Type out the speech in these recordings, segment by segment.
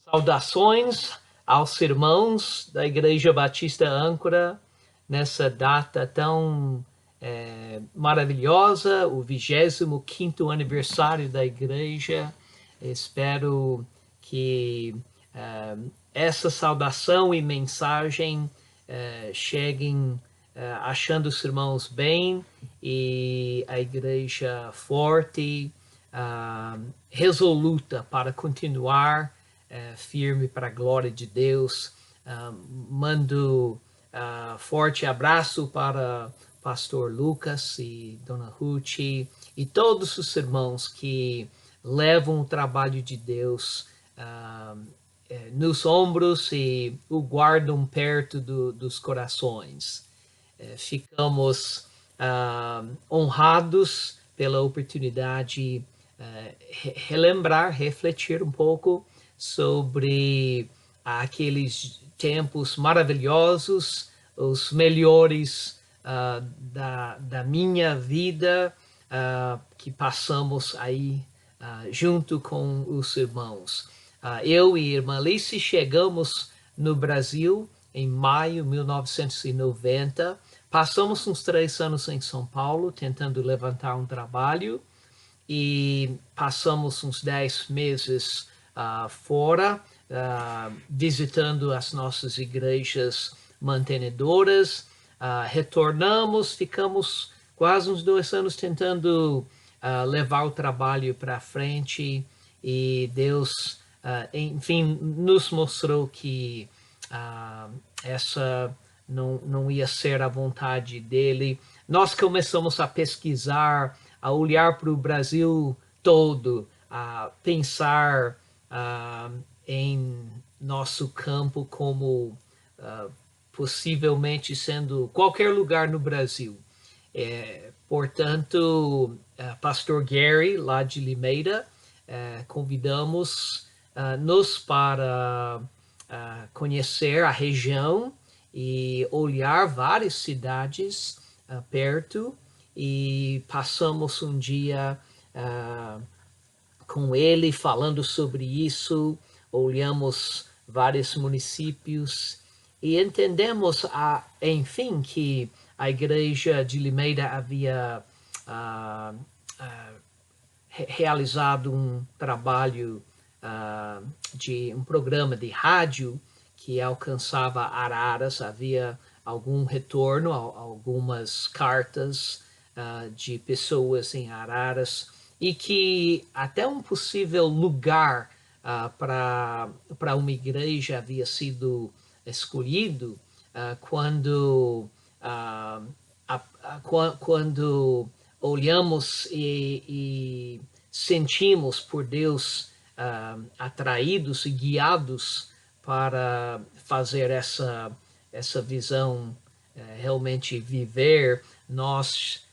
Saudações aos irmãos da Igreja Batista Âncora nessa data tão maravilhosa, o 25º aniversário da Igreja. Espero que essa saudação e mensagem cheguem achando os irmãos bem e a Igreja forte, resoluta para continuar firme para a glória de Deus. Mando forte abraço para Pastor Lucas e Dona Ruth e todos os irmãos que levam o trabalho de Deus nos ombros e o guardam perto dos corações. Ficamos honrados pela oportunidade de relembrar, refletir um pouco sobre aqueles tempos maravilhosos, os melhores da minha vida que passamos aí junto com os irmãos. Eu e irmã Alice chegamos no Brasil em maio de 1990. Passamos uns 3 anos em São Paulo tentando levantar um trabalho e passamos uns 10 meses fora, visitando as nossas igrejas mantenedoras. Retornamos, ficamos quase uns 2 anos tentando levar o trabalho para frente e Deus, enfim, nos mostrou que essa não ia ser a vontade dele. Nós começamos a pesquisar, a olhar para o Brasil todo, a pensar em nosso campo como possivelmente sendo qualquer lugar no Brasil. Portanto, Pastor Gary, lá de Limeira, convidamos-nos para conhecer a região e olhar várias cidades perto, e passamos um dia com ele falando sobre isso, olhamos vários municípios e entendemos, enfim, que a igreja de Limeira havia realizado um trabalho de um programa de rádio que alcançava Araras. Havia algum retorno, algumas cartas de pessoas em Araras, e que até um possível lugar para uma igreja havia sido escolhido quando olhamos e sentimos por Deus atraídos e guiados para fazer essa visão realmente viver. Nós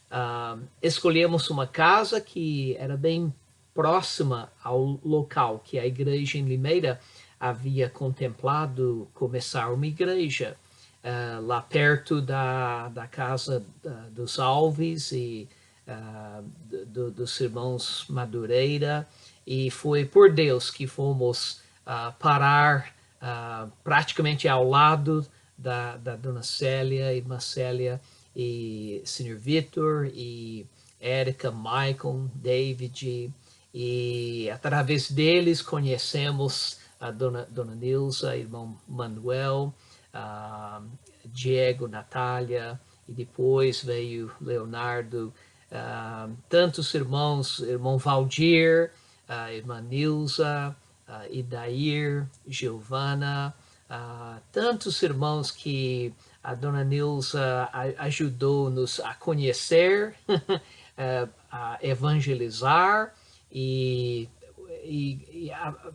escolhemos uma casa que era bem próxima ao local que a igreja em Limeira havia contemplado começar uma igreja, lá perto da casa dos Alves e dos irmãos Madureira, e foi por Deus que fomos parar praticamente ao lado da Dona Célia, Irmã Célia e Sr. Vitor e Érica, Michael, David, e através deles conhecemos a Dona Nilza, irmão Manuel, Diego, Natália, e depois veio Leonardo, tantos irmãos, irmão Valdir, irmã Nilza, Idair, Giovana, tantos irmãos que a Dona Nilza ajudou-nos a conhecer, a evangelizar, e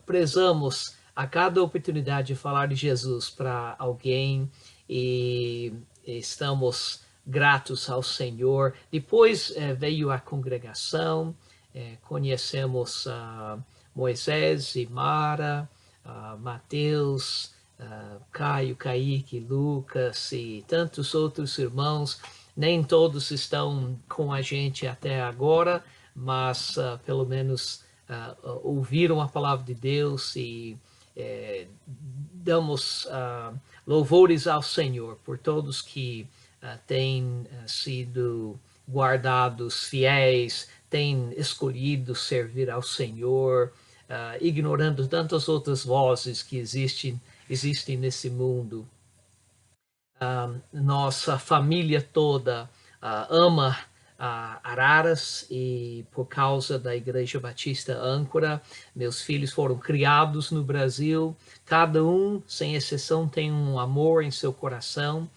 prezamos a cada oportunidade de falar de Jesus para alguém, e estamos gratos ao Senhor. Depois veio a congregação, conhecemos Moisés e Mara, Mateus, Caio, Kaique, Lucas e tantos outros irmãos. Nem todos estão com a gente até agora, mas pelo menos ouviram a palavra de Deus e damos louvores ao Senhor por todos que têm sido guardados fiéis, têm escolhido servir ao Senhor, ignorando tantas outras vozes que existem nesse mundo. Nossa família toda ama Araras, e por causa da Igreja Batista Âncora, meus filhos foram criados no Brasil. Cada um, sem exceção, tem um amor em seu coração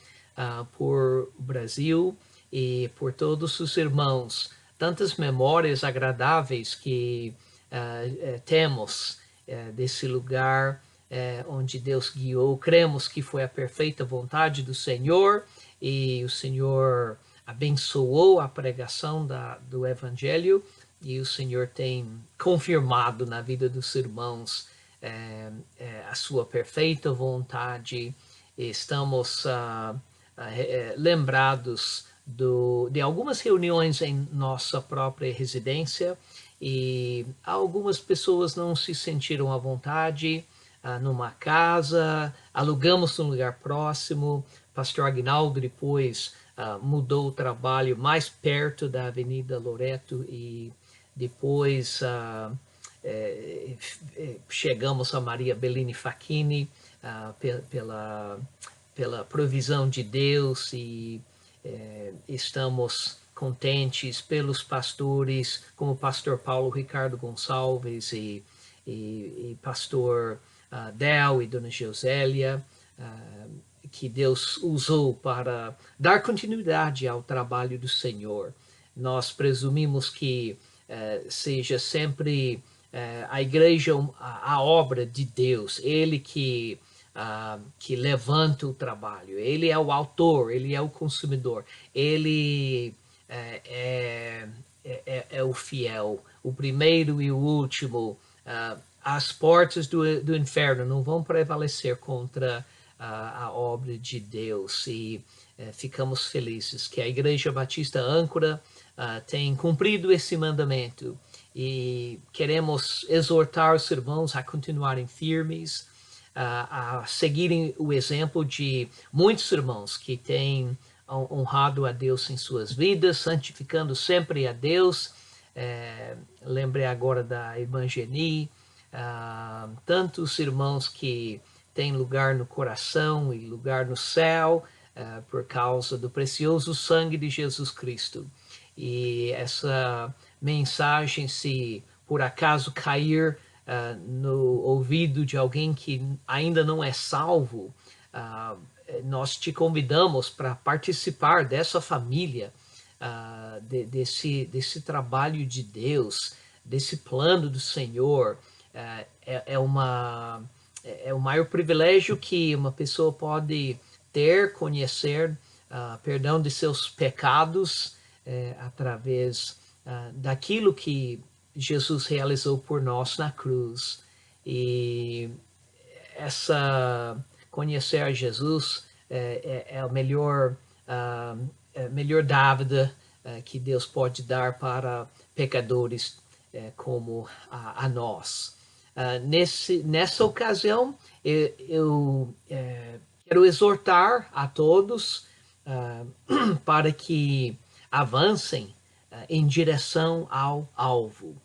por o Brasil e por todos os irmãos. Tantas memórias agradáveis que temos desse lugar onde Deus guiou. Cremos que foi a perfeita vontade do Senhor, e o Senhor abençoou a pregação do Evangelho, e o Senhor tem confirmado na vida dos irmãos a sua perfeita vontade. Estamos lembrados de algumas reuniões em nossa própria residência, e algumas pessoas não se sentiram à vontade numa casa, alugamos um lugar próximo. Pastor Aguinaldo depois mudou o trabalho mais perto da Avenida Loreto, e depois chegamos a Maria Bellini Facchini pela provisão de Deus, e estamos contentes pelos pastores, como o pastor Paulo Ricardo Gonçalves e pastor Del e dona Josélia, que Deus usou para dar continuidade ao trabalho do Senhor. Nós presumimos que seja sempre a igreja a obra de Deus, Ele que levanta o trabalho, Ele é o autor, Ele é o consumidor, Ele é o fiel, o primeiro e o último. As portas do inferno não vão prevalecer contra a obra de Deus, e ficamos felizes que a Igreja Batista Âncora tem cumprido esse mandamento, e queremos exortar os irmãos a continuarem firmes, a seguirem o exemplo de muitos irmãos que têm honrado a Deus em suas vidas, santificando sempre a Deus. Lembrei agora da irmã Geni, tantos irmãos que têm lugar no coração e lugar no céu por causa do precioso sangue de Jesus Cristo. E essa mensagem, se por acaso cair no ouvido de alguém que ainda não é salvo, nós te convidamos para participar dessa família, desse trabalho de Deus, desse plano do Senhor. É o maior privilégio que uma pessoa pode ter, conhecer perdão de seus pecados através daquilo que Jesus realizou por nós na cruz. E conhecer a Jesus é a melhor dávida que Deus pode dar para pecadores como a nós. Nessa ocasião, eu quero exortar a todos para que avancem em direção ao alvo.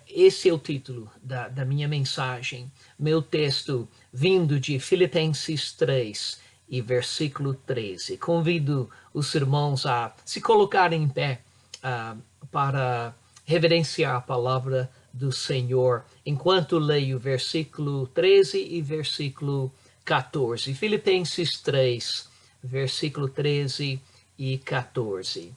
Esse é o título da minha mensagem. Meu texto vindo de Filipenses 3 e versículo 13. Convido os irmãos a se colocarem em pé para reverenciar a palavra do Senhor, enquanto leio versículo 13 e versículo 14. Filipenses 3, versículo 13 e 14.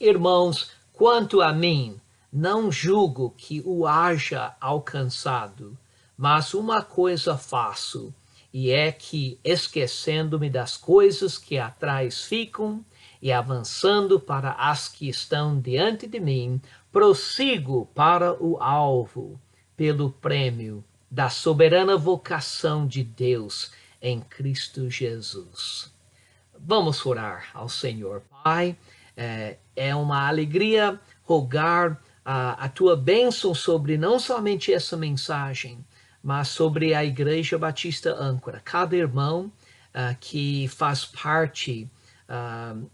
Irmãos, quanto a mim, não julgo que o haja alcançado, mas uma coisa faço, e é que, esquecendo-me das coisas que atrás ficam e avançando para as que estão diante de mim, prossigo para o alvo, pelo prêmio da soberana vocação de Deus em Cristo Jesus. Vamos orar ao Senhor. Pai, é uma alegria rogar a tua bênção sobre não somente essa mensagem, mas sobre a Igreja Batista Âncora. Cada irmão que faz parte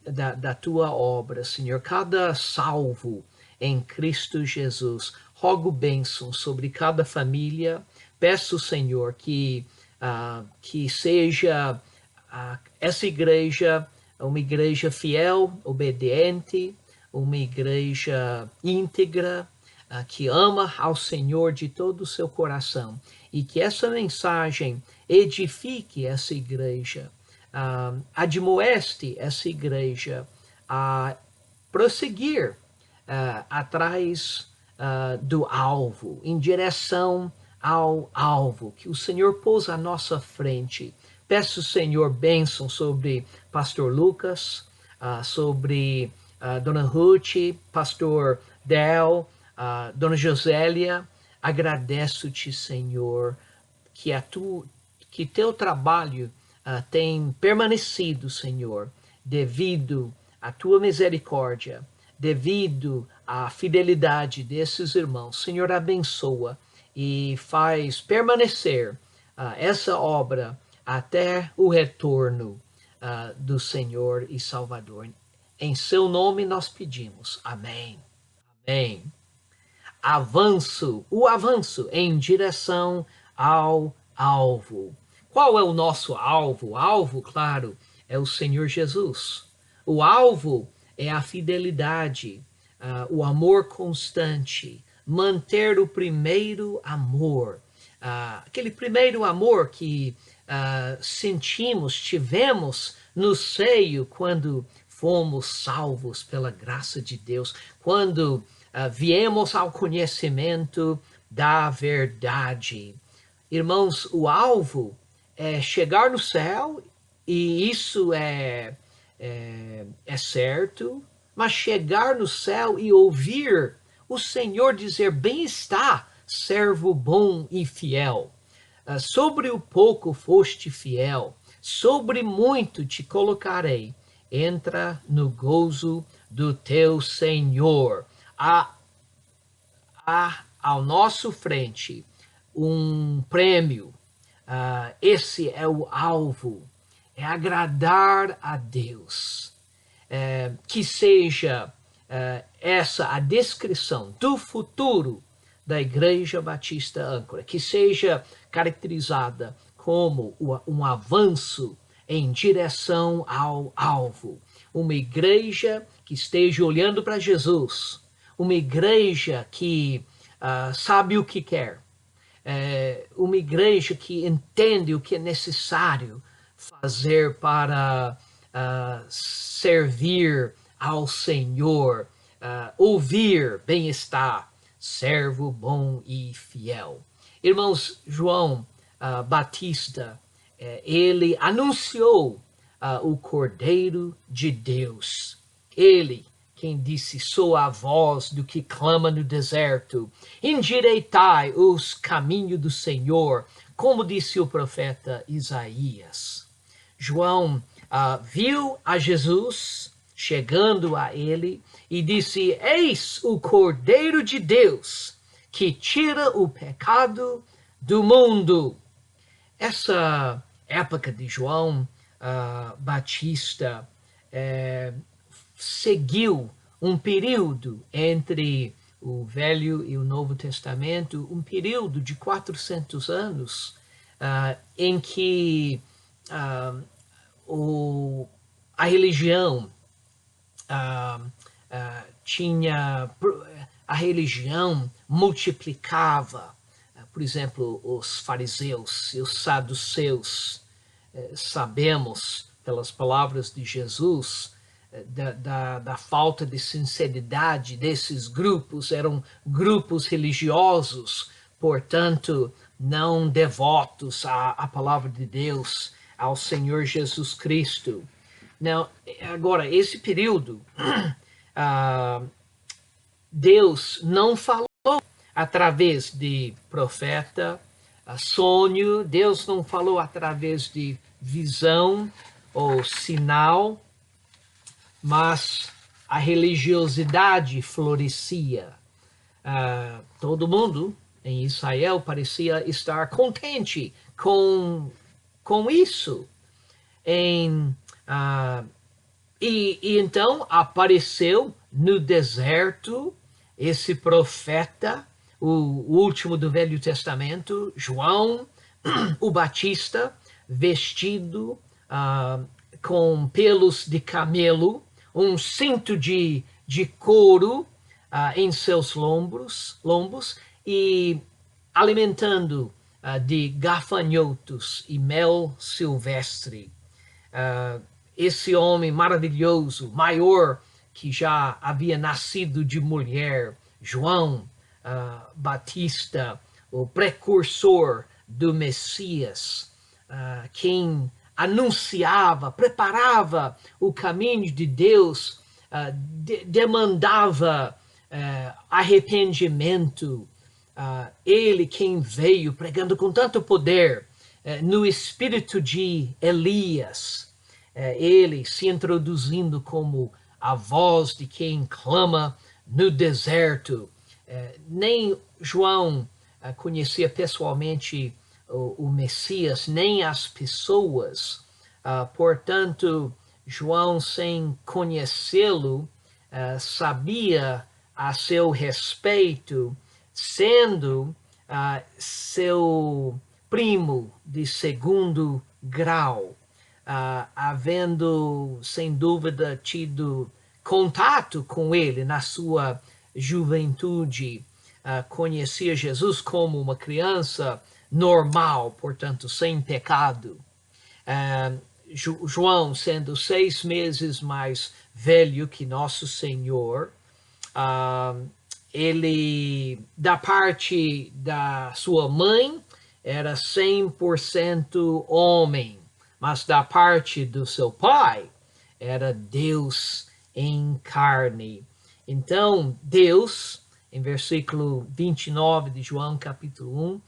da tua obra, Senhor, cada salvo em Cristo Jesus. Rogo bênção sobre cada família. Peço, Senhor, que seja essa igreja uma igreja fiel, obediente, uma igreja íntegra, que ama ao Senhor de todo o seu coração, e que essa mensagem edifique essa igreja, admoeste essa igreja a prosseguir atrás do alvo, em direção ao alvo que o Senhor pôs à nossa frente. Peço, Senhor, bênção sobre Pastor Lucas, sobre Dona Ruth, Pastor Del, Dona Josélia. Agradeço-te, Senhor, que teu trabalho tem permanecido, Senhor, devido à tua misericórdia, devido à fidelidade desses irmãos. Senhor, abençoa e faz permanecer essa obra até o retorno do Senhor e Salvador. Em seu nome nós pedimos. Amém. Amém. O avanço em direção ao alvo. Qual é o nosso alvo? O alvo, claro, é o Senhor Jesus. O alvo é a fidelidade, o amor constante, manter o primeiro amor. Aquele primeiro amor que sentimos, tivemos no seio quando fomos salvos pela graça de Deus, quando viemos ao conhecimento da verdade. Irmãos, o alvo é chegar no céu, e isso é certo, mas chegar no céu e ouvir o Senhor dizer: bem está, servo bom e fiel. Sobre o pouco foste fiel, sobre muito te colocarei. Entra no gozo do teu Senhor. Há ao nosso frente um prêmio. Esse é o alvo, é agradar a Deus. Que seja essa a descrição do futuro da Igreja Batista Âncora, que seja caracterizada como um avanço em direção ao alvo. Uma igreja que esteja olhando para Jesus, uma igreja que sabe o que quer, uma igreja que entende o que é necessário fazer para servir ao Senhor, ouvir bem-estar, servo bom e fiel. Irmãos, João Batista, ele anunciou o Cordeiro de Deus. Ele, quem disse: sou a voz do que clama no deserto, endireitai os caminhos do Senhor, como disse o profeta Isaías. João viu a Jesus chegando a ele e disse: eis o Cordeiro de Deus, que tira o pecado do mundo. Essa época de João Batista seguiu um período entre o Velho e o Novo Testamento, um período de 400 anos, em que a religião a religião multiplicava. Por exemplo, os fariseus e os saduceus. Sabemos, pelas palavras de Jesus, da falta de sinceridade desses grupos. Eram grupos religiosos, portanto, não devotos à palavra de Deus, ao Senhor Jesus Cristo. Não, agora, esse período, Deus não falou através de profeta, sonho. Deus não falou através de visão ou sinal, mas a religiosidade florescia. Todo mundo em Israel parecia estar contente com isso. E então apareceu no deserto esse profeta, o último do Velho Testamento, João, o Batista, vestido com pelos de camelo, um cinto de couro em seus lombos e alimentando de gafanhotos e mel silvestre. Esse homem maravilhoso, maior, que já havia nascido de mulher, João Batista, o precursor do Messias, quem anunciava, preparava o caminho de Deus, demandava arrependimento. Ele quem veio pregando com tanto poder, no espírito de Elias, ele se introduzindo como a voz de quem clama no deserto. Nem João conhecia pessoalmente o Messias, nem as pessoas. Portanto, João, sem conhecê-lo, sabia a seu respeito, sendo seu primo de segundo grau, havendo, sem dúvida, tido contato com ele na sua juventude, conhecia Jesus como uma criança normal, portanto, sem pecado. João, sendo 6 meses mais velho que nosso Senhor, ele, da parte da sua mãe, era 100% homem, mas da parte do seu pai, era Deus em carne. Então, Deus, em versículo 29 de João, capítulo 1,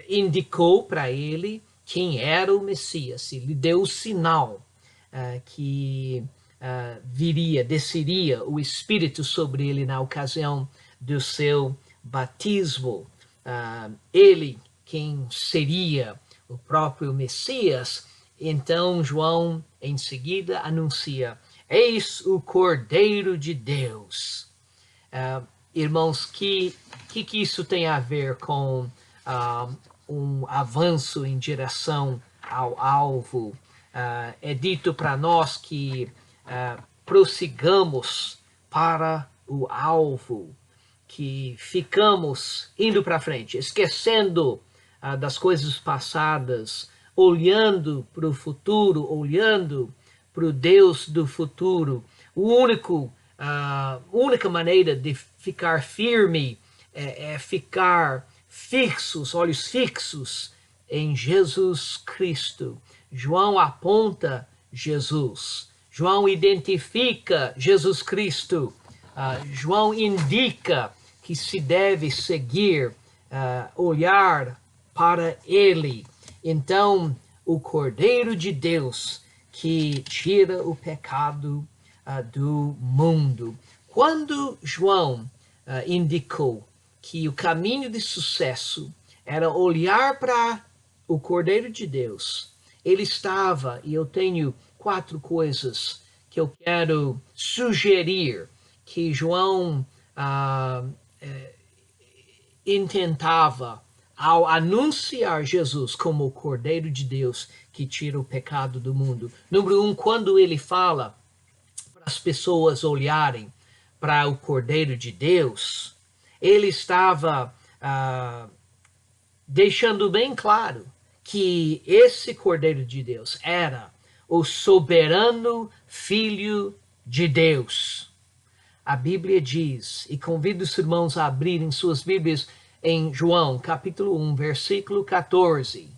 indicou para ele quem era o Messias, e lhe deu o sinal que desceria o Espírito sobre ele na ocasião do seu batismo. Ele, quem seria o próprio Messias. Então João, em seguida, anuncia: eis o Cordeiro de Deus. Irmãos, que isso tem a ver com um avanço em direção ao alvo? É dito para nós que prossigamos para o alvo, que ficamos indo para frente, esquecendo das coisas passadas, olhando para o futuro, olhando para o Deus do futuro. A única maneira de ficar firme é ficar fixos, olhos fixos em Jesus Cristo. João aponta Jesus. João identifica Jesus Cristo. João indica que se deve seguir, olhar para ele. Então, o Cordeiro de Deus que tira o pecado do mundo. Quando João indicou que o caminho de sucesso era olhar para o Cordeiro de Deus, ele estava, e eu tenho 4 coisas que eu quero sugerir que João intentava ao anunciar Jesus como o Cordeiro de Deus que tira o pecado do mundo. Número 1, quando ele fala para as pessoas olharem para o Cordeiro de Deus, ele estava deixando bem claro que esse Cordeiro de Deus era o soberano Filho de Deus. A Bíblia diz, e convido os irmãos a abrirem suas Bíblias em João, capítulo 1, versículo 14.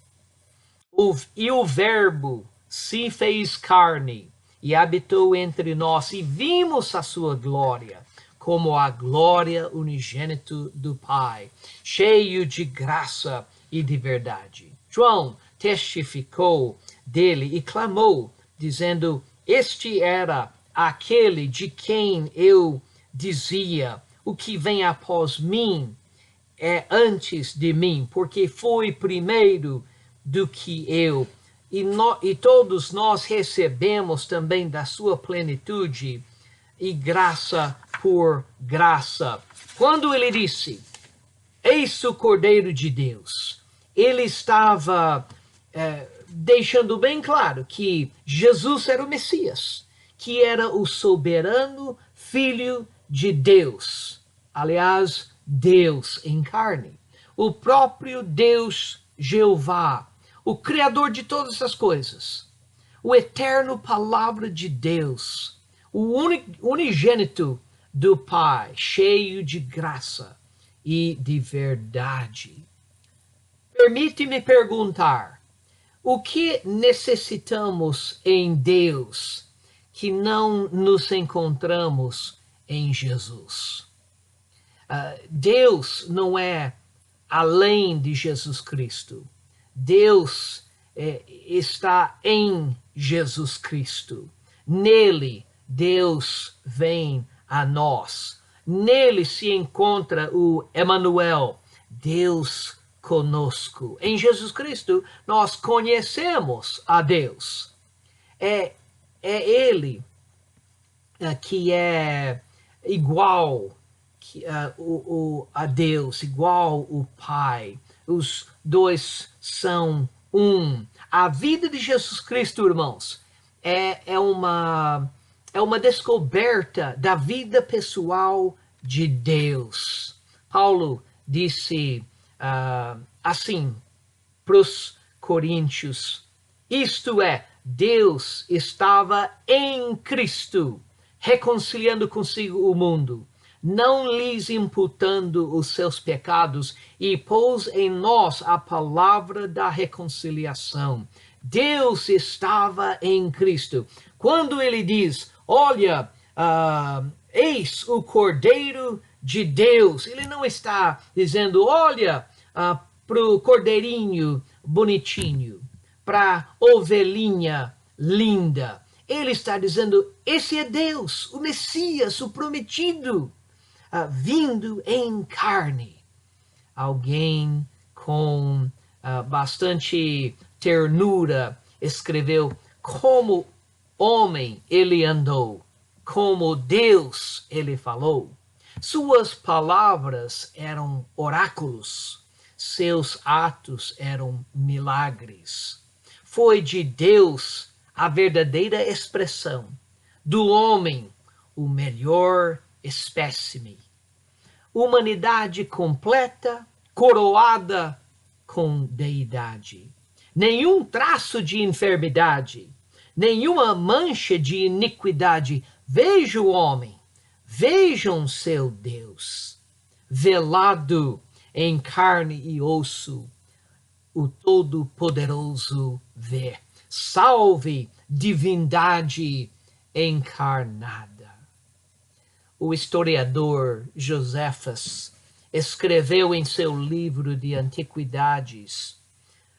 E o Verbo se fez carne e habitou entre nós, e vimos a sua glória, como a glória unigênito do Pai, cheio de graça e de verdade. João testificou dele e clamou, dizendo: este era aquele de quem eu dizia: o que vem após mim é antes de mim, porque foi primeiro do que eu. E todos nós recebemos também da sua plenitude e graça por graça. Quando ele disse, eis o Cordeiro de Deus, ele estava deixando bem claro que Jesus era o Messias, que era o soberano Filho de Deus. Aliás, Deus em carne. O próprio Deus Jeová, o Criador de todas as coisas. O eterno Palavra de Deus. O unigênito do Pai, cheio de graça e de verdade. Permite-me perguntar, o que necessitamos em Deus que não nos encontramos em Jesus? Deus não é além de Jesus Cristo. Deus está em Jesus Cristo. Nele, Deus vem a nós. Nele se encontra o Emanuel, Deus conosco. Em Jesus Cristo, nós conhecemos a Deus. É Ele que é igual a Deus, igual o Pai. Os dois são um. A vida de Jesus Cristo, irmãos, é uma descoberta da vida pessoal de Deus. Paulo disse assim para os coríntios, isto é, Deus estava em Cristo, reconciliando consigo o mundo, não lhes imputando os seus pecados, e pôs em nós a palavra da reconciliação. Deus estava em Cristo. Quando ele diz, olha, eis o Cordeiro de Deus, ele não está dizendo, olha, para o cordeirinho bonitinho, para a ovelhinha linda. Ele está dizendo, esse é Deus, o Messias, o prometido, vindo em carne. Alguém com bastante ternura escreveu, como homem ele andou, como Deus ele falou. Suas palavras eram oráculos, seus atos eram milagres. Foi de Deus a verdadeira expressão, do homem o melhor espécime. Humanidade completa, coroada com deidade. Nenhum traço de enfermidade, nenhuma mancha de iniquidade. Veja o homem, vejam seu Deus, velado em carne e osso, o Todo-Poderoso vê. Salve, divindade encarnada. O historiador Joséfas escreveu em seu livro de Antiguidades,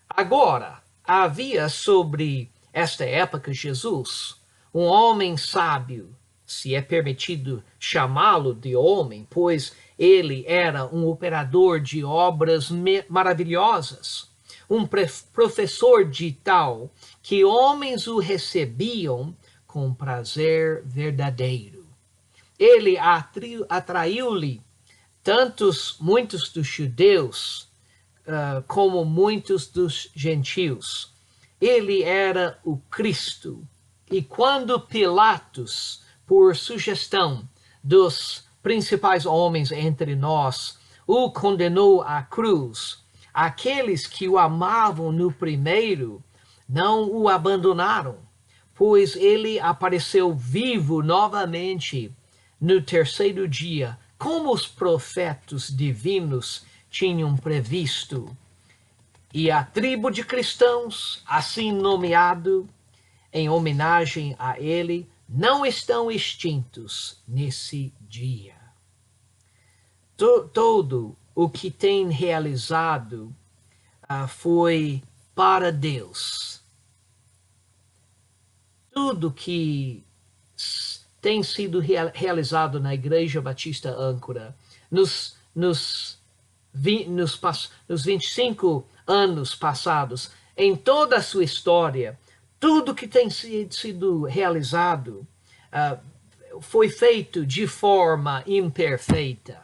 agora, havia sobre esta época Jesus, um homem sábio, se é permitido chamá-lo de homem, pois ele era um operador de obras maravilhosas, um professor de tal que homens o recebiam com prazer verdadeiro. Ele atraiu-lhe muitos dos judeus como muitos dos gentios. Ele era o Cristo. E quando Pilatos, por sugestão dos principais homens entre nós, o condenou à cruz, aqueles que o amavam no primeiro não o abandonaram, pois ele apareceu vivo novamente no terceiro dia, como os profetas divinos tinham previsto. E a tribo de cristãos, assim nomeado, em homenagem a ele, não estão extintos nesse dia. Todo o que tem realizado foi para Deus. Tudo que tem sido realizado na Igreja Batista Âncora nos nos 25 anos passados, em toda a sua história, tudo que tem sido realizado foi feito de forma imperfeita,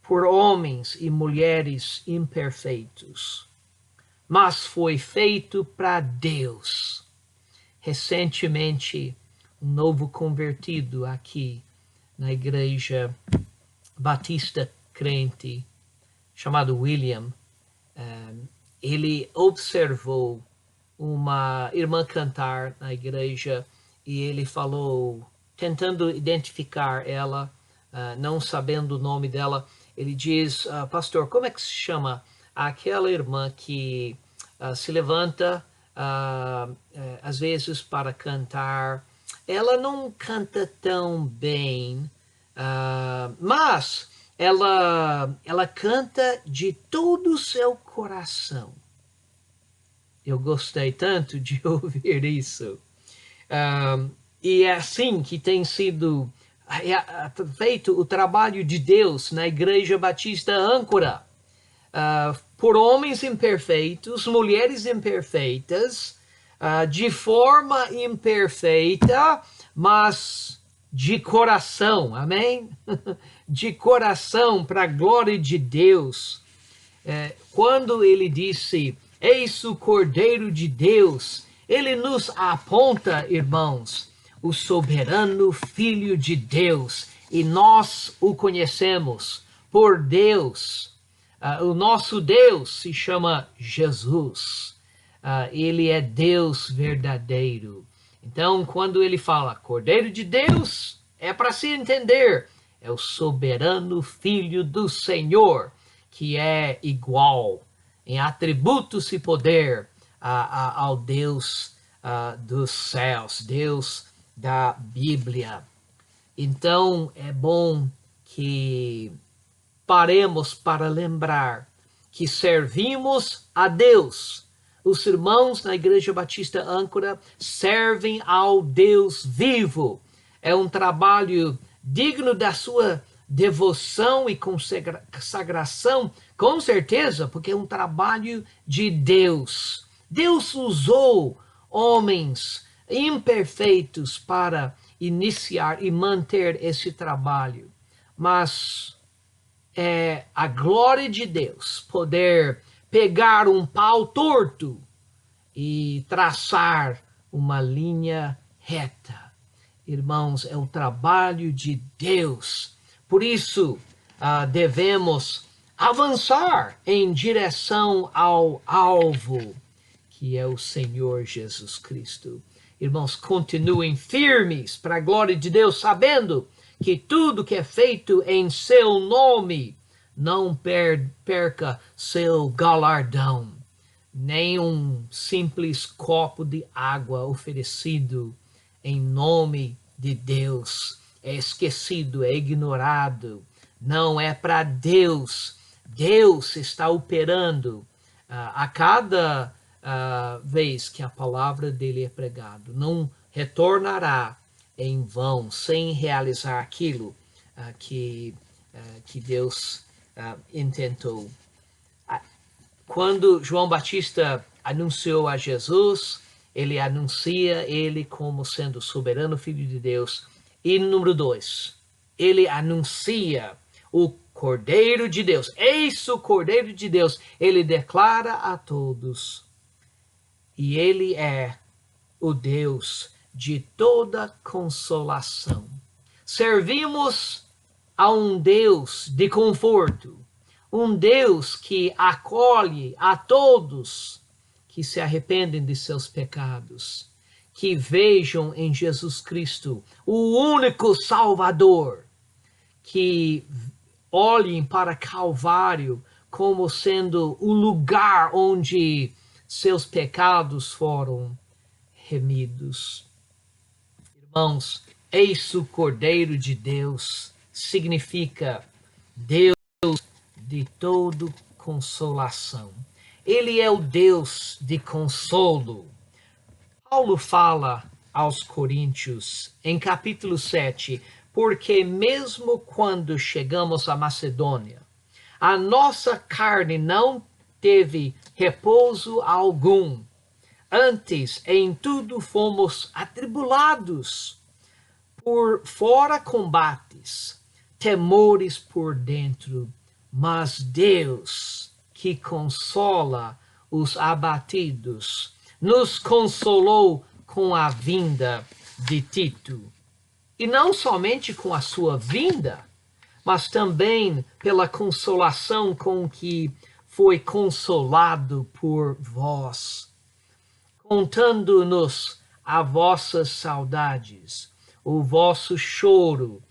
por homens e mulheres imperfeitos, mas foi feito para Deus. Recentemente, um novo convertido aqui na Igreja Batista Crente, chamado William, ele observou uma irmã cantar na igreja e ele falou, tentando identificar ela, não sabendo o nome dela, ele diz, pastor, como é que se chama aquela irmã que se levanta às vezes para cantar? Ela não canta tão bem, mas ela canta de todo o seu coração. Eu gostei tanto de ouvir isso. E é assim que tem sido feito o trabalho de Deus na Igreja Batista Âncora. Por homens imperfeitos, mulheres imperfeitas, de forma imperfeita, mas de coração, amém? De coração, para a glória de Deus. Quando ele disse, eis o Cordeiro de Deus, ele nos aponta, irmãos, o soberano Filho de Deus, e nós o conhecemos por Deus. O nosso Deus se chama Jesus. Ele é Deus verdadeiro. Então, quando ele fala Cordeiro de Deus, é para se entender, é o soberano Filho do Senhor, que é igual em atributos e poder ao Deus dos céus, Deus da Bíblia. Então, é bom que paremos para lembrar que servimos a Deus. Os irmãos na Igreja Batista Âncora servem ao Deus vivo. É um trabalho digno da sua devoção e consagração, com certeza, porque é um trabalho de Deus. Deus usou homens imperfeitos para iniciar e manter esse trabalho. Mas é a glória de Deus poder pegar um pau torto e traçar uma linha reta. Irmãos, é o trabalho de Deus. Por isso, devemos avançar em direção ao alvo, que é o Senhor Jesus Cristo. Irmãos, continuem firmes para a glória de Deus, sabendo que tudo que é feito em seu nome não perca seu galardão. Nem um simples copo de água oferecido em nome de Deus é esquecido, é ignorado. Não é para Deus. Deus está operando a cada vez que a palavra dele é pregado. Não retornará em vão, sem realizar aquilo que Deus intentou. Quando João Batista anunciou a Jesus, ele anuncia ele como sendo o soberano Filho de Deus. E número 2, ele anuncia o Cordeiro de Deus. Eis o Cordeiro de Deus. Ele declara a todos. E ele é o Deus de toda consolação. Servimos a um Deus de conforto. Um Deus que acolhe a todos que se arrependem de seus pecados, que vejam em Jesus Cristo o único Salvador, que olhem para Calvário como sendo o lugar onde seus pecados foram remidos. Irmãos, eis o Cordeiro de Deus, significa Deus de todo consolação. Ele é o Deus de consolo. Paulo fala aos Coríntios, em capítulo 7, porque mesmo quando chegamos à Macedônia, A nossa carne não teve repouso algum. Antes, em tudo fomos atribulados, por fora combates, temores por dentro. Mas Deus, que consola os abatidos, nos consolou com a vinda de Tito. E não somente com a sua vinda, mas também pela consolação com que foi consolado por vós, contando-nos as vossas saudades, o vosso choro,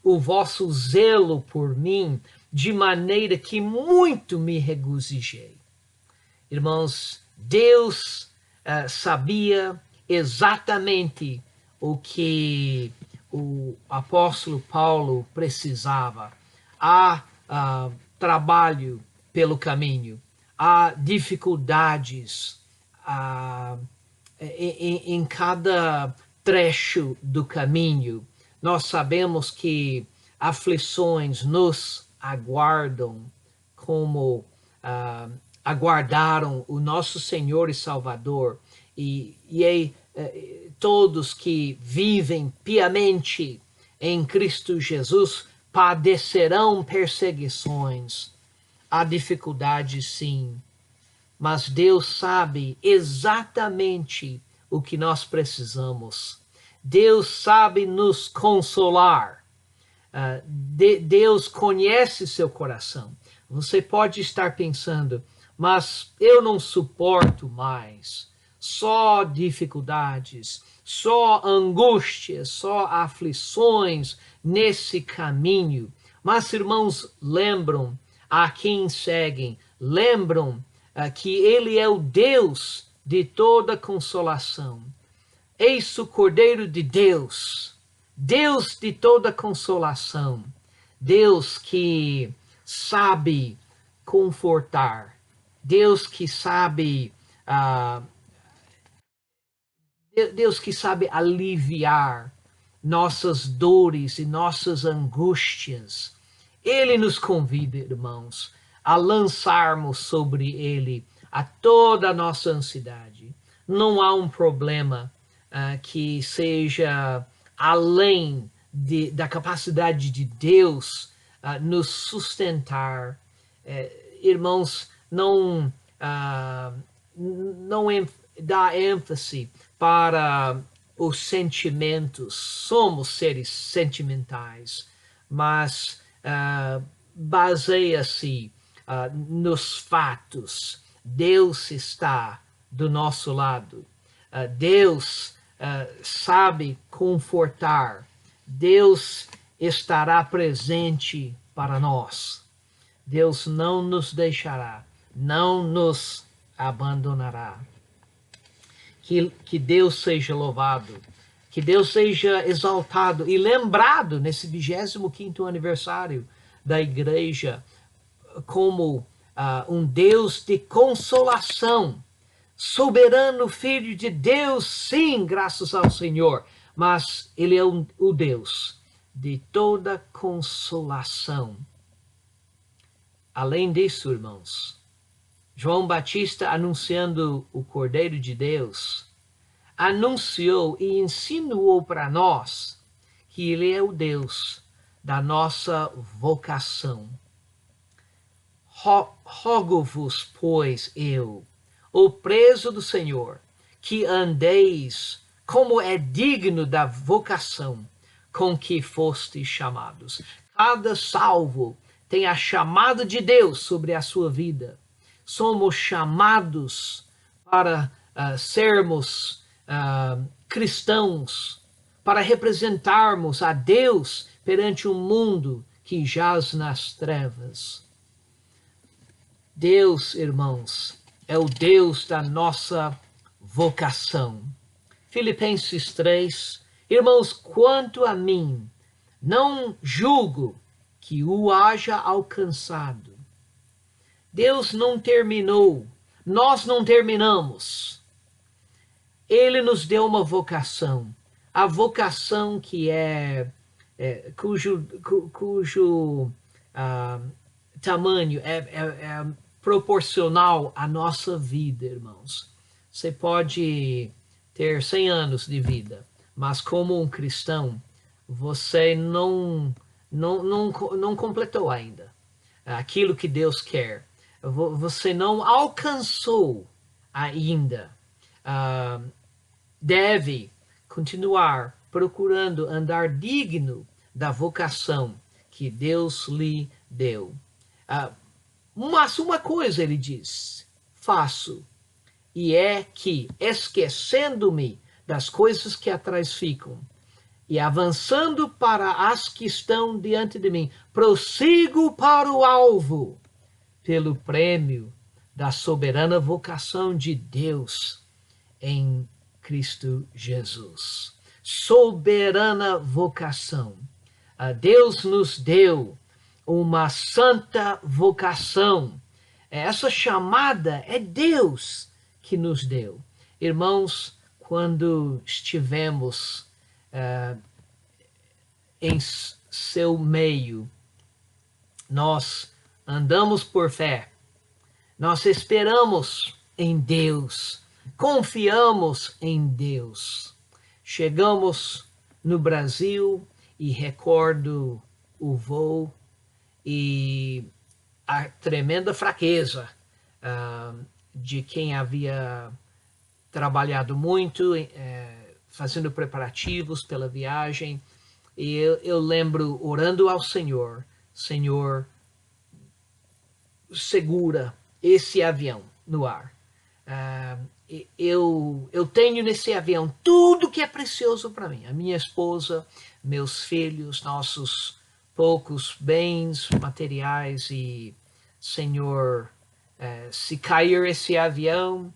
o vosso zelo por mim, de maneira que muito me regozijei. Irmãos, Deus sabia exatamente o que o apóstolo Paulo precisava. Há trabalho pelo caminho, há dificuldades em cada trecho do caminho. Nós sabemos que aflições nos aguardam, como aguardaram o nosso Senhor e Salvador, e todos que vivem piamente em Cristo Jesus padecerão perseguições. Há dificuldades, sim, mas Deus sabe exatamente o que nós precisamos. Deus sabe nos consolar. Deus conhece seu coração. Você pode estar pensando, mas eu não suporto mais. Só dificuldades, só angústias, só aflições nesse caminho. Mas, irmãos, lembram a quem seguem, lembram que Ele é o Deus de toda consolação. Eis o Cordeiro de Deus, Deus de toda consolação, Deus que sabe confortar, Deus que sabe Deus que sabe aliviar nossas dores e nossas angústias. Ele nos convida, irmãos, a lançarmos sobre Ele a toda a nossa ansiedade. Não há um problema que seja além da capacidade de Deus nos sustentar. Irmãos, não dá ênfase para os sentimentos. Somos seres sentimentais, mas baseia-se nos fatos. Deus está do nosso lado. Deus sabe confortar. Deus estará presente para nós. Deus não nos deixará, não nos abandonará. Que Deus seja louvado, que Deus seja exaltado e lembrado nesse 25º aniversário da igreja como um Deus de consolação, soberano Filho de Deus, sim, graças ao Senhor, mas Ele é o Deus de toda consolação. Além disso, irmãos, João Batista, anunciando o Cordeiro de Deus, anunciou e insinuou para nós que Ele é o Deus da nossa vocação. Rogo-vos, pois, eu, o preso do Senhor, que andeis como é digno da vocação com que fostes chamados. Cada salvo tem a chamada de Deus sobre a sua vida. Somos chamados para sermos cristãos, para representarmos a Deus perante um mundo que jaz nas trevas. Deus, irmãos, é o Deus da nossa vocação. Filipenses 3, irmãos, quanto a mim, não julgo que o haja alcançado. Deus não terminou, nós não terminamos. Ele nos deu uma vocação, a vocação que cujo tamanho, é proporcional à nossa vida, irmãos. Você pode ter 100 anos de vida, mas como um cristão, você não completou ainda aquilo que Deus quer. Você não alcançou ainda. Ah, deve continuar procurando andar digno da vocação que Deus lhe deu. Mas uma coisa ele diz: faço, e é que, esquecendo-me das coisas que atrás ficam, e avançando para as que estão diante de mim, prossigo para o alvo, pelo prêmio da soberana vocação de Deus em Cristo Jesus. Soberana vocação. Deus nos deu uma santa vocação. Essa chamada é Deus que nos deu. Irmãos, quando estivemos em seu meio, nós andamos por fé, nós esperamos em Deus, confiamos em Deus. Chegamos no Brasil e recordo o voo e a tremenda fraqueza de quem havia trabalhado muito, fazendo preparativos pela viagem. E eu lembro orando ao Senhor: Senhor, segura esse avião no ar. Eu tenho nesse avião tudo que é precioso para mim. A minha esposa, meus filhos, nossos poucos bens materiais. E, Senhor, se cair esse avião,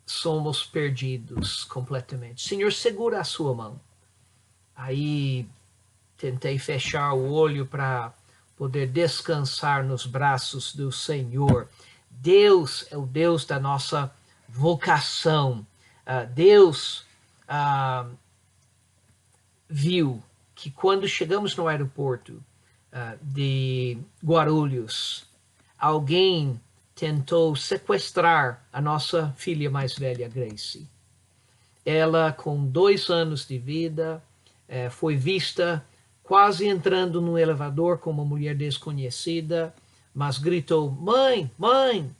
somos perdidos completamente. Senhor, segura a sua mão. Aí tentei fechar o olho para poder descansar nos braços do Senhor. Deus é o Deus da nossa vocação. Deus viu que quando chegamos no aeroporto de Guarulhos, alguém tentou sequestrar a nossa filha mais velha, Grace. Ela, com 2 anos de vida, foi vista quase entrando no elevador com uma mulher desconhecida, mas gritou: mãe, mãe!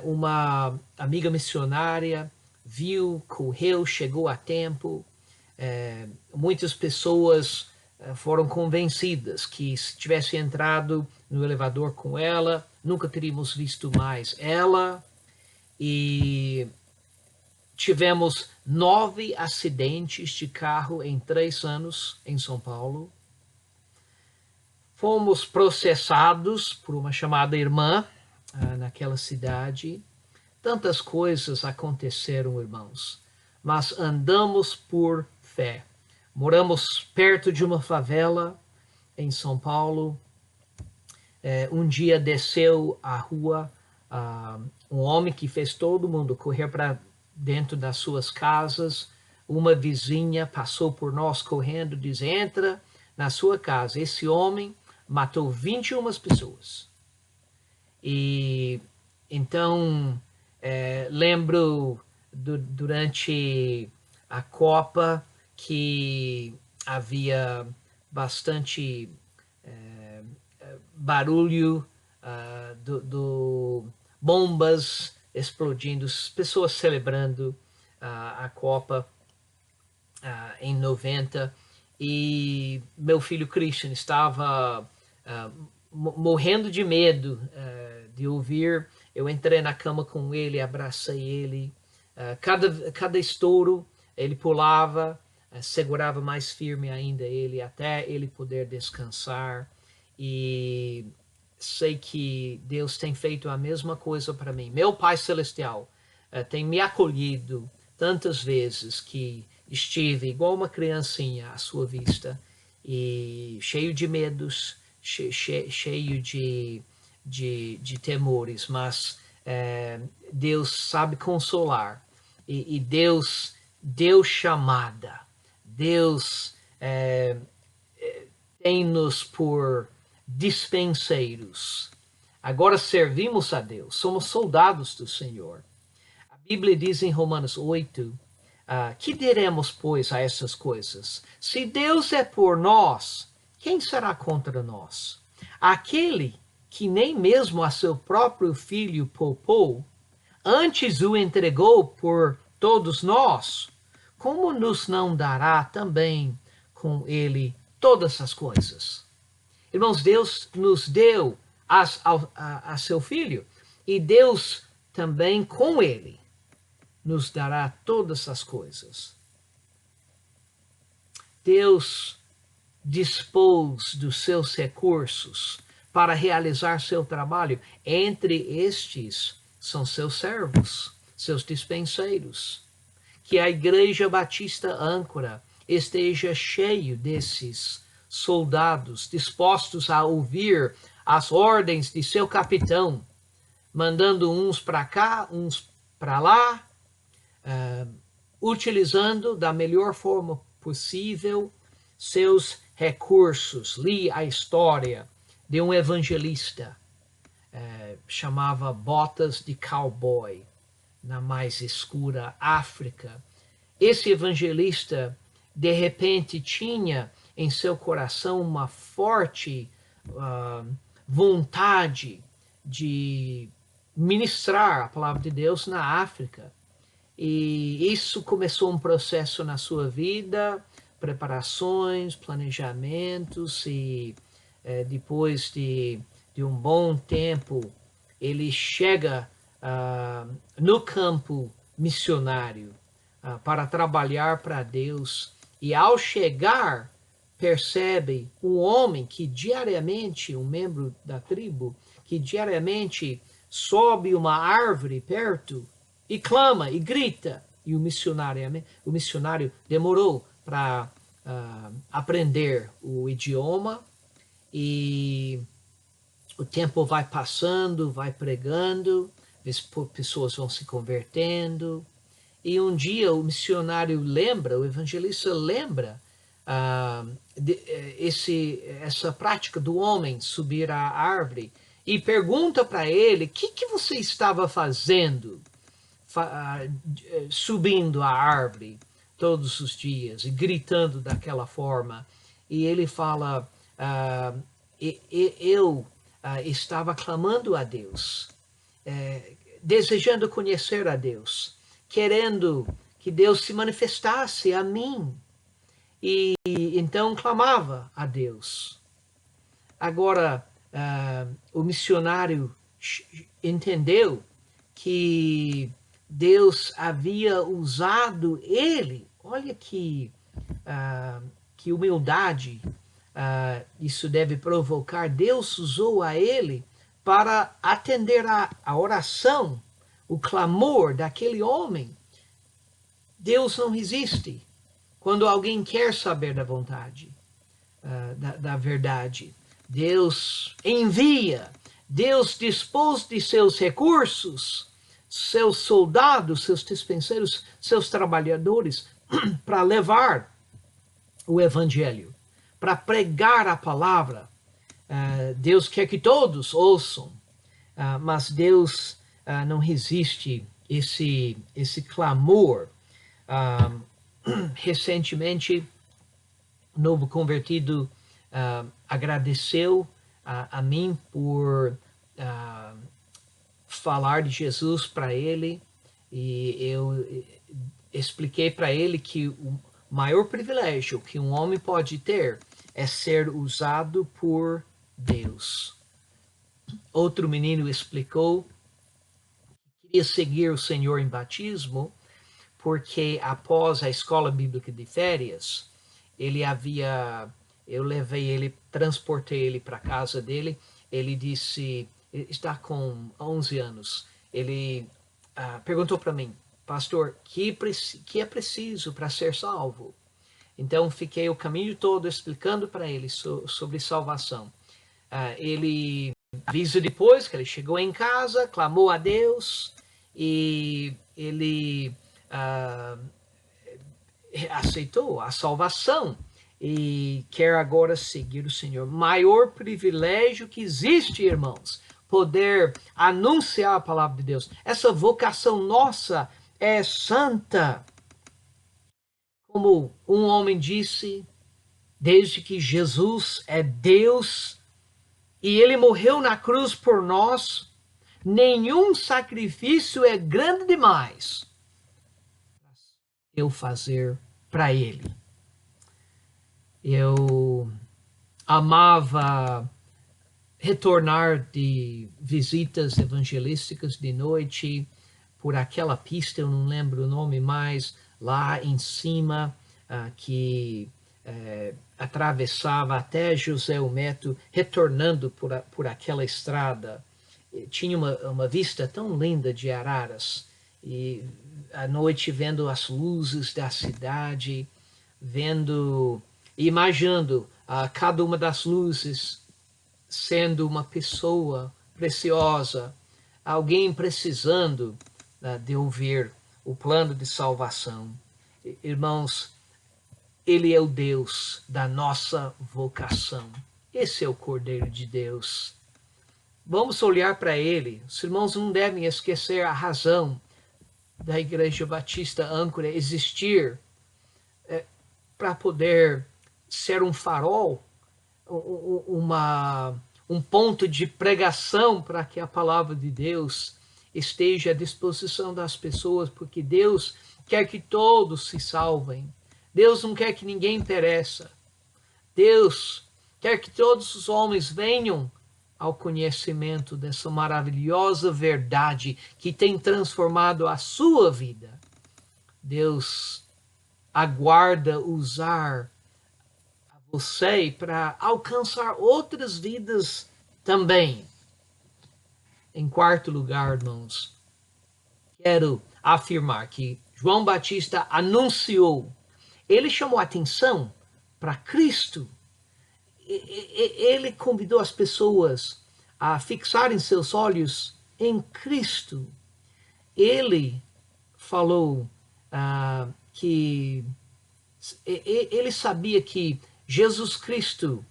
Uma amiga missionária viu, correu, chegou a tempo. Muitas pessoas foram convencidas que se tivesse entrado no elevador com ela, nunca teríamos visto mais ela. E tivemos 9 acidentes de carro em 3 anos em São Paulo. Fomos processados por uma chamada irmã naquela cidade. Tantas coisas aconteceram, irmãos, mas andamos por fé. Moramos perto de uma favela em São Paulo. Um dia desceu a rua um homem que fez todo mundo correr para dentro das suas casas. Uma vizinha passou por nós correndo, diz: entra na sua casa. Esse homem matou 21 pessoas. E então lembro durante a Copa que havia bastante barulho do bombas explodindo, pessoas celebrando a Copa em 90. E meu filho Christian estava morrendo de medo de ouvir. Eu entrei na cama com ele, abracei ele. Cada estouro ele pulava, segurava mais firme ainda ele, até ele poder descansar. E sei que Deus tem feito a mesma coisa para mim. Meu Pai Celestial tem me acolhido tantas vezes que estive igual uma criancinha à sua vista, e cheio de medos, cheio de temores, mas Deus sabe consolar, e Deus deu chamada. Deus tem-nos por dispenseiros. Agora servimos a Deus, somos soldados do Senhor. A Bíblia diz em Romanos 8, que diremos, pois, a essas coisas? Se Deus é por nós, quem será contra nós? Aquele que nem mesmo a seu próprio filho poupou, antes o entregou por todos nós, como nos não dará também com ele todas as coisas? Irmãos, Deus nos deu a seu Filho, e Deus também com ele nos dará todas as coisas. Deus dispôs dos seus recursos para realizar seu trabalho. Entre estes são seus servos, seus dispenseiros. Que a Igreja Batista Âncora esteja cheio desses soldados dispostos a ouvir as ordens de seu capitão, mandando uns para cá, uns para lá, utilizando da melhor forma possível seus recursos. Li a história de um evangelista, chamava Botas de Cowboy, na mais escura África. Esse evangelista, de repente, tinha em seu coração uma forte vontade de ministrar a palavra de Deus na África. E isso começou um processo na sua vida, preparações, planejamentos, e depois de um bom tempo, ele chega no campo missionário para trabalhar para Deus. E ao chegar, percebe um homem que diariamente, um membro da tribo, que diariamente sobe uma árvore perto e clama e grita. E o missionário demorou para aprender o idioma, e o tempo vai passando, vai pregando, pessoas vão se convertendo, e um dia o missionário lembra, o evangelista lembra essa prática do homem subir à árvore, e pergunta para ele: o que você estava fazendo subindo a árvore todos os dias e gritando daquela forma? E ele fala: eu estava clamando a Deus, desejando conhecer a Deus, querendo que Deus se manifestasse a mim. E então clamava a Deus. Agora, o missionário entendeu que Deus havia usado ele. Olha que humildade isso deve provocar. Deus usou a ele para atender a oração, o clamor daquele homem. Deus não resiste quando alguém quer saber da vontade, da verdade. Deus envia, Deus dispôs de seus recursos, seus soldados, seus dispenseiros, seus trabalhadores, para levar o evangelho, para pregar a palavra. Deus quer que todos ouçam, mas Deus não resiste esse clamor. Recentemente, o novo convertido agradeceu a mim por falar de Jesus para ele, e eu expliquei para ele que o maior privilégio que um homem pode ter é ser usado por Deus. Outro menino explicou que queria seguir o Senhor em batismo, porque após a escola bíblica de férias, eu levei ele, transportei ele para a casa dele. Ele disse, ele está com 11 anos, ele perguntou para mim: pastor, que é preciso para ser salvo? Então fiquei o caminho todo explicando para ele sobre salvação. Ele avisa depois que ele chegou em casa, clamou a Deus, e ele aceitou a salvação. e quer agora seguir o Senhor. Maior privilégio que existe, irmãos, poder anunciar a palavra de Deus. Essa vocação nossa é santa. Como um homem disse, desde que Jesus é Deus e ele morreu na cruz por nós, nenhum sacrifício é grande demais eu fazer para ele. Eu amava retornar de visitas evangelísticas de noite por aquela pista, eu não lembro o nome mais, lá em cima, que atravessava até José Ometo, retornando por aquela estrada. Tinha uma vista tão linda de Araras, e à noite vendo as luzes da cidade, vendo, imaginando cada uma das luzes sendo uma pessoa preciosa, alguém precisando de ouvir o plano de salvação. Irmãos, ele é o Deus da nossa vocação. Esse é o Cordeiro de Deus. Vamos olhar para ele. Os irmãos não devem esquecer a razão da Igreja Batista Âncora existir, para poder ser um farol, um ponto de pregação para que a palavra de Deus esteja à disposição das pessoas, porque Deus quer que todos se salvem. Deus não quer que ninguém pereça. Deus quer que todos os homens venham ao conhecimento dessa maravilhosa verdade que tem transformado a sua vida. Deus aguarda usar você para alcançar outras vidas também. Em quarto lugar, irmãos, quero afirmar que João Batista anunciou, ele chamou a atenção para Cristo. Ele convidou as pessoas a fixarem seus olhos em Cristo. Ele falou que ele sabia que Jesus Cristo,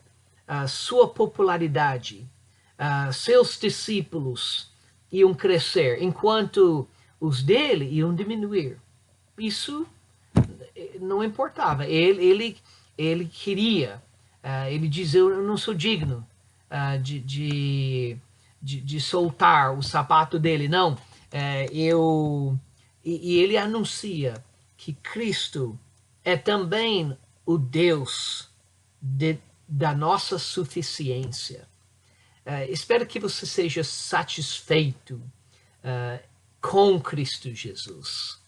sua popularidade, seus discípulos iam crescer, enquanto os dele iam diminuir. Isso não importava. Ele queria, ele diz, eu não sou digno de soltar o sapato dele, não. E ele anuncia que Cristo é também o Deus da nossa suficiência. Espero que você seja satisfeito com Cristo Jesus.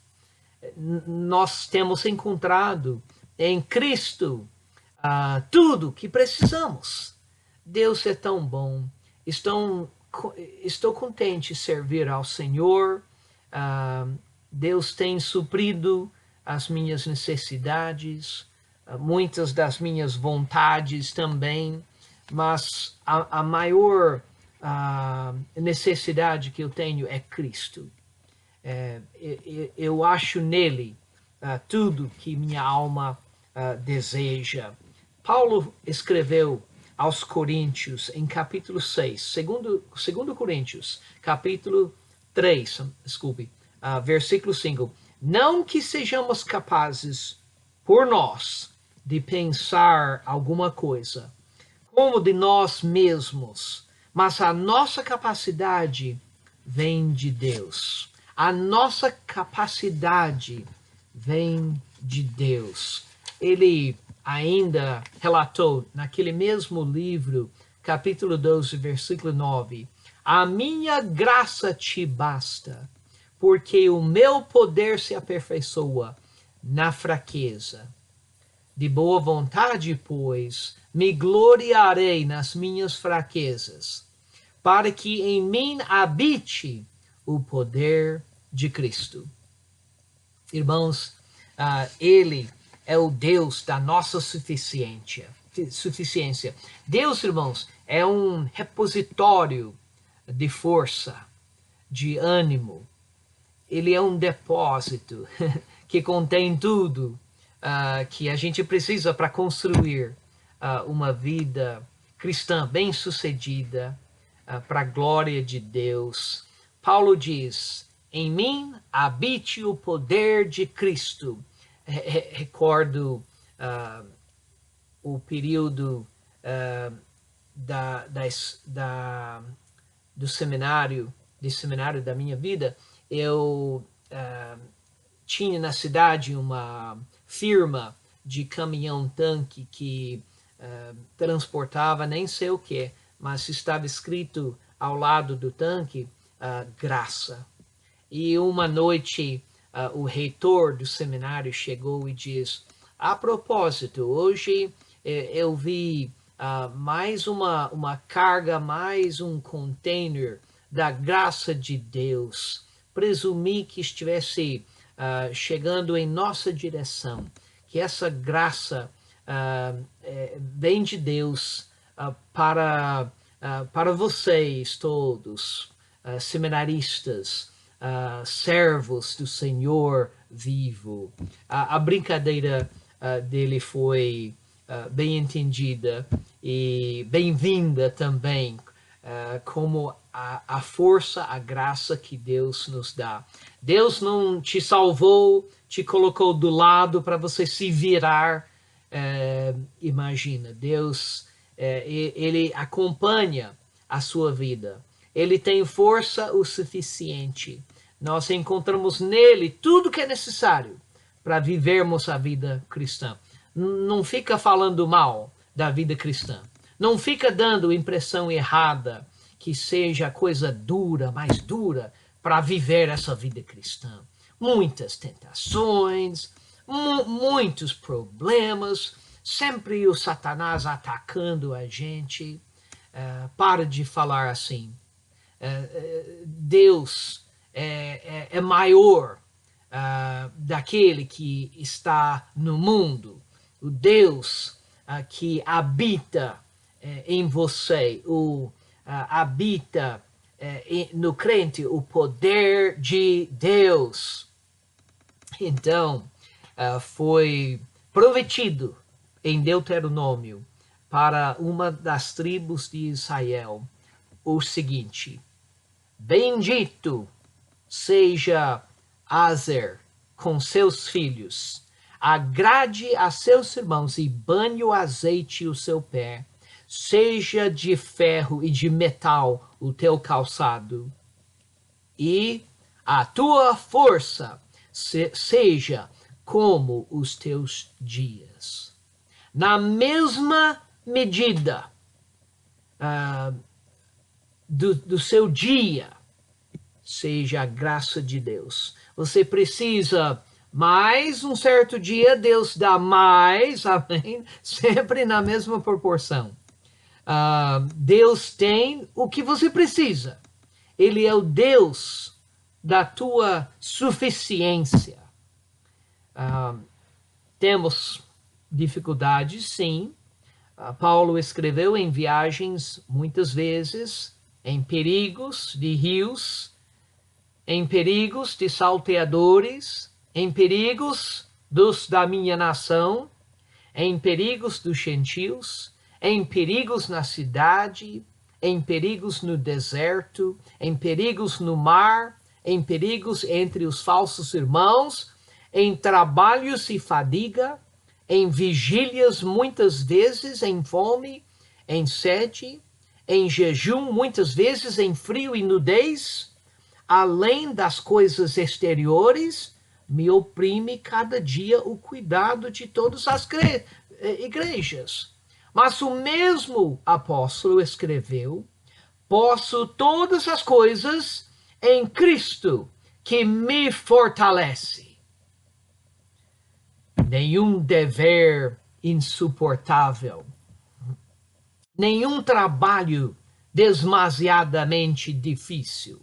Nós temos encontrado em Cristo tudo que precisamos. Deus é tão bom. Estou contente em servir ao Senhor. Deus tem suprido as minhas necessidades, muitas das minhas vontades também, mas a maior necessidade que eu tenho é Cristo. Eu acho nele tudo que minha alma deseja. Paulo escreveu aos Coríntios, em capítulo 6, segundo Coríntios, capítulo 3, versículo 5, não que sejamos capazes, por nós, de pensar alguma coisa, como de nós mesmos, mas a nossa capacidade vem de Deus. A nossa capacidade vem de Deus. Ele ainda relatou, naquele mesmo livro, capítulo 12, versículo 9, a minha graça te basta, porque o meu poder se aperfeiçoa na fraqueza. De boa vontade, pois, me gloriarei nas minhas fraquezas, para que em mim habite o poder de Cristo. Irmãos, ele é o Deus da nossa suficiência. Deus, irmãos, é um repositório de força, de ânimo. Ele é um depósito que contém tudo que a gente precisa para construir uma vida cristã bem-sucedida, para a glória de Deus. Paulo diz, em mim habite o poder de Cristo. Recordo o período do seminário da minha vida. Eu tinha na cidade uma firma de caminhão-tanque que transportava nem sei o que, mas estava escrito ao lado do tanque, graça. E uma noite o reitor do seminário chegou e diz, a propósito, hoje eu vi mais uma carga, mais um container da graça de Deus. Presumi que estivesse chegando em nossa direção, que essa graça vem de Deus para vocês todos, seminaristas, servos do Senhor vivo. A brincadeira dele foi bem entendida e bem-vinda também, como a força, a graça que Deus nos dá. Deus não te salvou, te colocou do lado para você se virar. Imagina, Deus, ele acompanha a sua vida. Ele tem força o suficiente. Nós encontramos nele tudo que é necessário para vivermos a vida cristã. Não fica falando mal da vida cristã. Não fica dando impressão errada que seja coisa dura, mais dura, para viver essa vida cristã. Muitas tentações, muitos problemas, sempre o Satanás atacando a gente. Para de falar assim. Deus é maior daquele que está no mundo. O Deus que habita em você, habita no crente o poder de Deus. Então, foi prometido em Deuteronômio para uma das tribos de Israel o seguinte: bendito seja Aser com seus filhos, agrade a seus irmãos e banhe o azeite o seu pé, seja de ferro e de metal o teu calçado, e a tua força seja como os teus dias. Na mesma medida do seu dia, seja a graça de Deus. Você precisa mais um certo dia, Deus dá mais, amém? Sempre na mesma proporção. Deus tem o que você precisa. Ele é o Deus da tua suficiência. Temos dificuldades, sim. Paulo escreveu em viagens, muitas vezes, em perigos de rios, em perigos de salteadores, em perigos dos da minha nação, em perigos dos gentios, em perigos na cidade, em perigos no deserto, em perigos no mar, em perigos entre os falsos irmãos, em trabalhos e fadiga, em vigílias muitas vezes, em fome, em sede, em jejum muitas vezes, em frio e nudez. Além das coisas exteriores, me oprime cada dia o cuidado de todas as igrejas. Mas o mesmo apóstolo escreveu: posso todas as coisas em Cristo que me fortalece. Nenhum dever insuportável, nenhum trabalho demasiadamente difícil,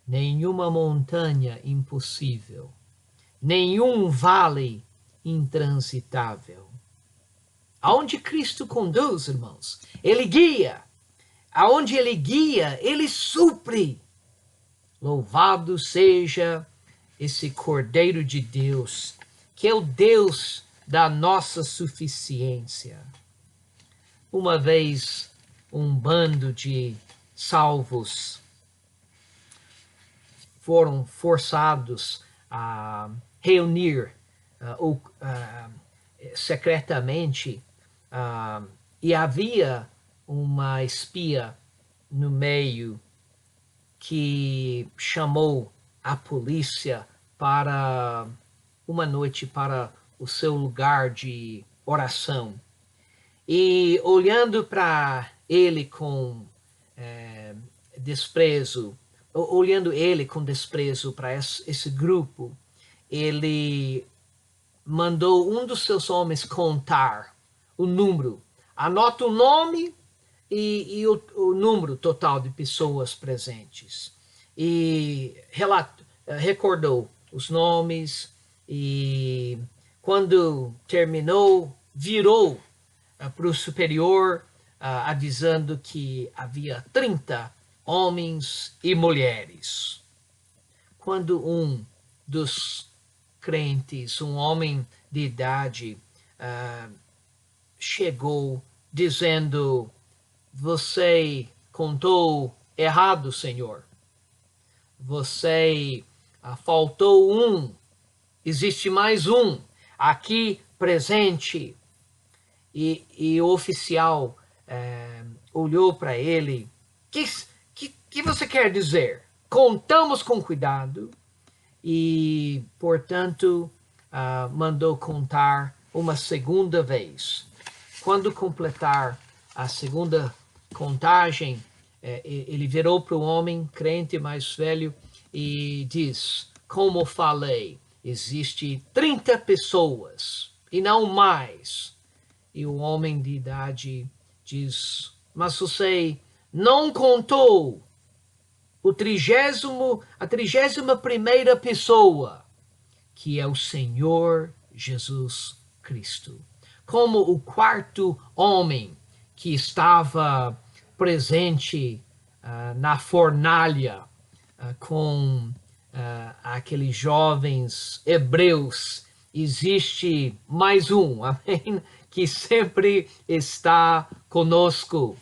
nenhuma montanha impossível, nenhum vale intransitável. Aonde Cristo conduz, irmãos, Ele guia. Aonde Ele guia, Ele supre. Louvado seja esse Cordeiro de Deus, que é o Deus da nossa suficiência. Uma vez, um bando de salvos foram forçados a reunir secretamente, e havia uma espia no meio que chamou a polícia para uma noite para o seu lugar de oração. E olhando para ele com desprezo, olhando ele com desprezo para esse grupo, ele mandou um dos seus homens contar o número. Anota o nome e o número total de pessoas presentes. E recordou os nomes e quando terminou, virou para o superior, avisando que havia 30 homens e mulheres. Quando um dos crentes, um homem de idade, chegou dizendo: você contou errado, Senhor. Você faltou um. Existe mais um aqui presente. E o oficial olhou para ele. Que você quer dizer? Contamos com cuidado. E, portanto, mandou contar uma segunda vez. Quando completar a segunda contagem, ele virou para o homem crente mais velho e diz: como falei, existe 30 pessoas e não mais. E o homem de idade diz: mas você não contou a 31ª pessoa, que é o Senhor Jesus Cristo. Como o quarto homem que estava presente na fornalha com aqueles jovens hebreus, existe mais um, amém? Que sempre está conosco.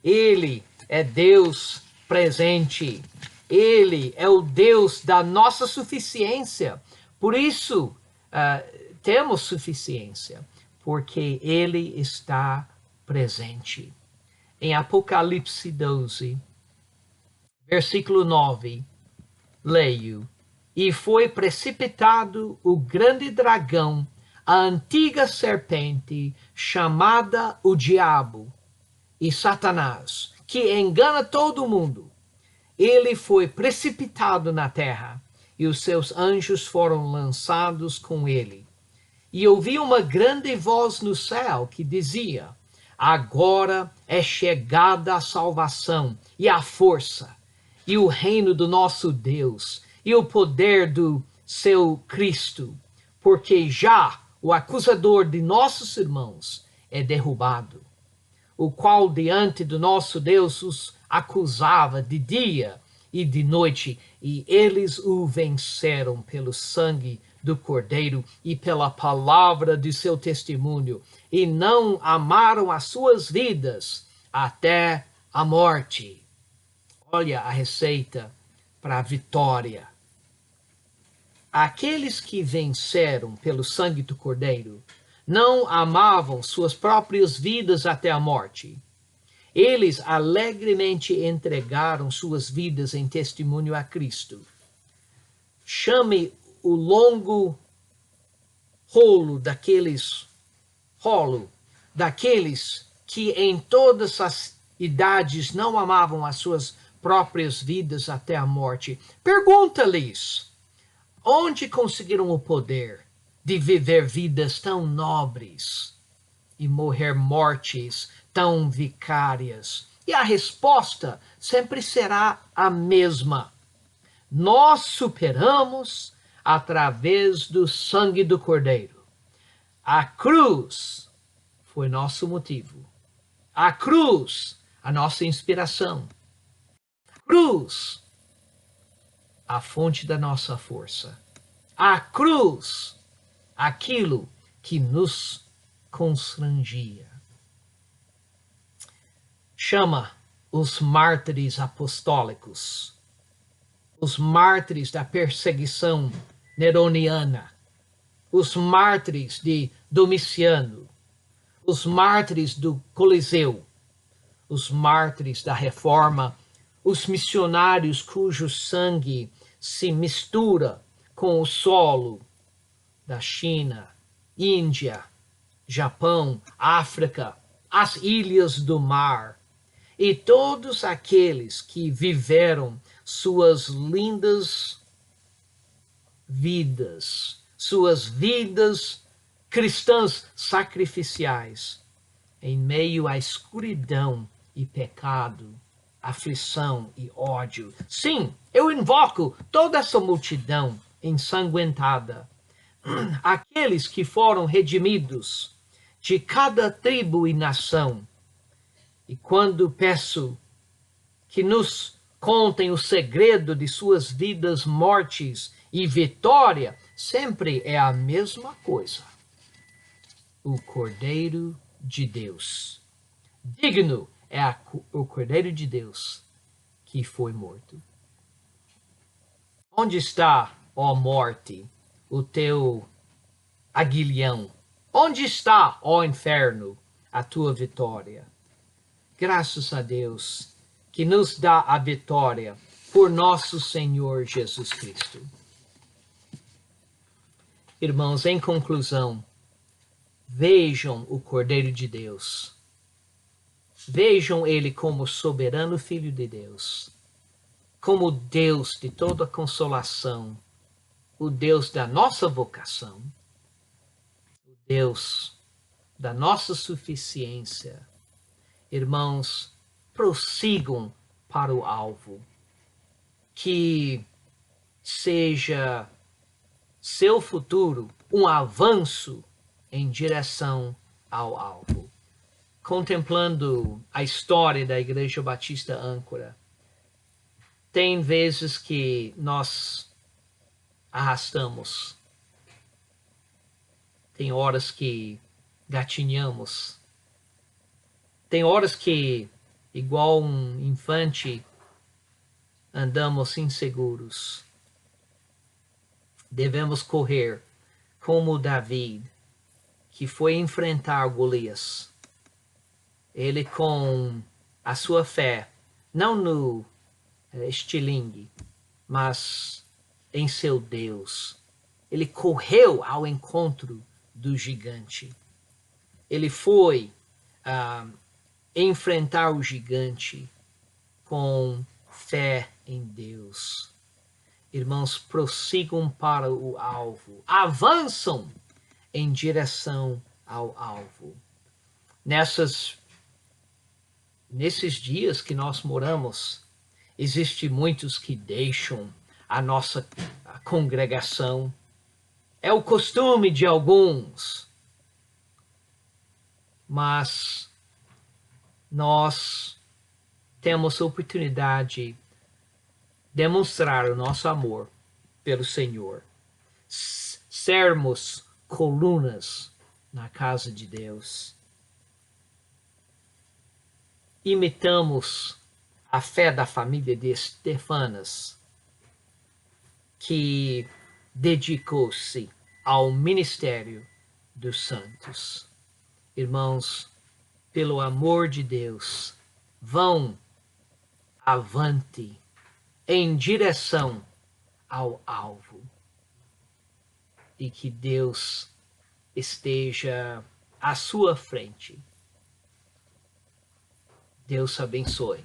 Ele é Deus presente. Ele é o Deus da nossa suficiência. Por isso, temos suficiência, porque Ele está presente. Em Apocalipse 12, versículo 9, leio: e foi precipitado o grande dragão, a antiga serpente, chamada o Diabo e Satanás, que engana todo mundo. Ele foi precipitado na terra, e os seus anjos foram lançados com ele. E ouvi uma grande voz no céu que dizia: agora é chegada a salvação e a força, e o reino do nosso Deus, e o poder do seu Cristo, porque já o acusador de nossos irmãos é derrubado, o qual diante do nosso Deus os acusava de dia e de noite, e eles o venceram pelo sangue do Cordeiro e pela palavra de seu testemunho, e não amaram as suas vidas até a morte. Olha a receita para a vitória. Aqueles que venceram pelo sangue do Cordeiro não amavam suas próprias vidas até a morte. Eles alegremente entregaram suas vidas em testemunho a Cristo. Chame o longo rolo daqueles que em todas as idades não amavam as suas próprias vidas até a morte. Pergunta-lhes: onde conseguiram o poder de viver vidas tão nobres e morrer mortes tão vicárias? E a resposta sempre será a mesma: nós superamos através do sangue do Cordeiro. A cruz foi nosso motivo. A cruz, a nossa inspiração. A cruz, a fonte da nossa força. A cruz, aquilo que nos constrangia. Chama os mártires apostólicos, os mártires da perseguição neroniana, os mártires de Domiciano, os mártires do Coliseu, os mártires da Reforma, os missionários cujo sangue se mistura com o solo da China, Índia, Japão, África, as ilhas do mar, e todos aqueles que viveram suas lindas vidas, suas vidas cristãs sacrificiais, em meio à escuridão e pecado, aflição e ódio. Sim, eu invoco toda essa multidão ensanguentada, aqueles que foram redimidos de cada tribo e nação. E quando peço que nos contem o segredo de suas vidas, mortes e vitória, sempre é a mesma coisa. O Cordeiro de Deus. Digno é o Cordeiro de Deus que foi morto. Onde está, ó morte, o teu aguilhão? Onde está, ó inferno, a tua vitória? Graças a Deus que nos dá a vitória por nosso Senhor Jesus Cristo. Irmãos, em conclusão, vejam o Cordeiro de Deus. Vejam ele como soberano Filho de Deus, como Deus de toda consolação, o Deus da nossa vocação, o Deus da nossa suficiência. Irmãos, prossigam para o alvo. Que seja seu futuro um avanço em direção ao alvo. Contemplando a história da Igreja Batista Âncora, tem vezes que nós arrastamos, tem horas que gatinhamos, tem horas que, igual um infante, andamos inseguros. Devemos correr como Davi, que foi enfrentar Golias. Ele, com a sua fé, não no estilingue, mas em seu Deus. Ele correu ao encontro do gigante. Ele foi enfrentar o gigante com fé em Deus. Irmãos, prossigam para o alvo. Avançam em direção ao alvo. Nesses dias que nós moramos, existem muitos que deixam a nossa congregação. É o costume de alguns. Mas nós temos a oportunidade de demonstrar o nosso amor pelo Senhor. Sermos colunas na casa de Deus. Imitamos a fé da família de Estefanas, que dedicou-se ao ministério dos santos. Irmãos, pelo amor de Deus, vão avante em direção ao alvo. E que Deus esteja à sua frente. Deus abençoe.